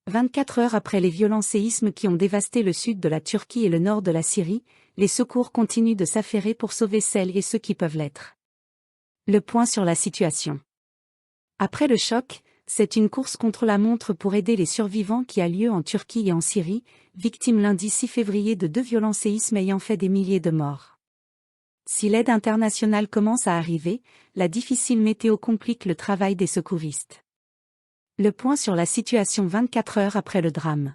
24 heures après les violents séismes qui ont dévasté le sud de la Turquie et le nord de la Syrie, les secours continuent de s'affairer pour sauver celles et ceux qui peuvent l'être. Le point sur la situation. Après le choc, c'est une course contre la montre pour aider les survivants qui a lieu en Turquie et en Syrie, victimes lundi 6 février de 2 violents séismes ayant fait des milliers de morts. Si l'aide internationale commence à arriver, la difficile météo complique le travail des secouristes. Le point sur la situation 24 heures après le drame.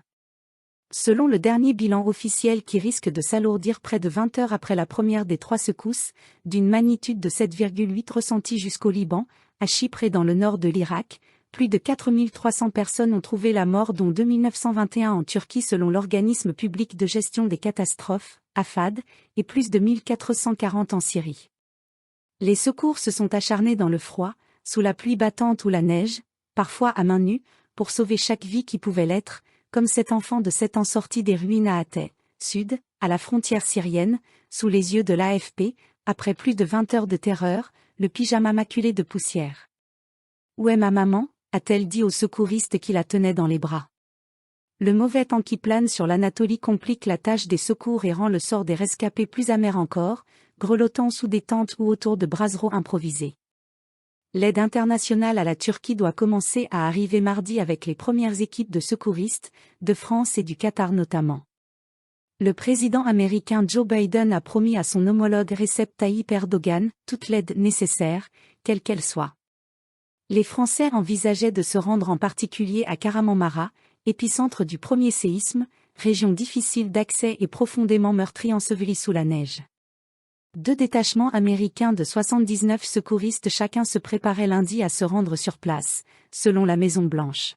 Selon le dernier bilan officiel qui risque de s'alourdir près de 20 heures après la première des 3 secousses, d'une magnitude de 7,8 ressentie jusqu'au Liban, à Chypre et dans le nord de l'Irak, plus de 4300 personnes ont trouvé la mort dont 2921 en Turquie selon l'organisme public de gestion des catastrophes, AFAD, et plus de 1440 en Syrie. Les secours se sont acharnés dans le froid, sous la pluie battante ou la neige, parfois à main nue, pour sauver chaque vie qui pouvait l'être, comme cet enfant de 7 ans sorti des ruines à Hatay, sud, à la frontière syrienne, sous les yeux de l'AFP, après plus de 20 heures de terreur, le pyjama maculé de poussière. « Où est ma maman ?» a-t-elle dit aux secouristes qui la tenaient dans les bras. Le mauvais temps qui plane sur l'Anatolie complique la tâche des secours et rend le sort des rescapés plus amer encore, grelottant sous des tentes ou autour de brassereaux improvisés. L'aide internationale à la Turquie doit commencer à arriver mardi avec les premières équipes de secouristes, de France et du Qatar notamment. Le président américain Joe Biden a promis à son homologue Recep Tayyip Erdogan toute l'aide nécessaire, quelle qu'elle soit. Les Français envisageaient de se rendre en particulier à Kahramanmaraş, épicentre du premier séisme, région difficile d'accès et profondément meurtrie ensevelie sous la neige. 2 détachements américains de 79 secouristes chacun se préparaient lundi à se rendre sur place, selon la Maison-Blanche.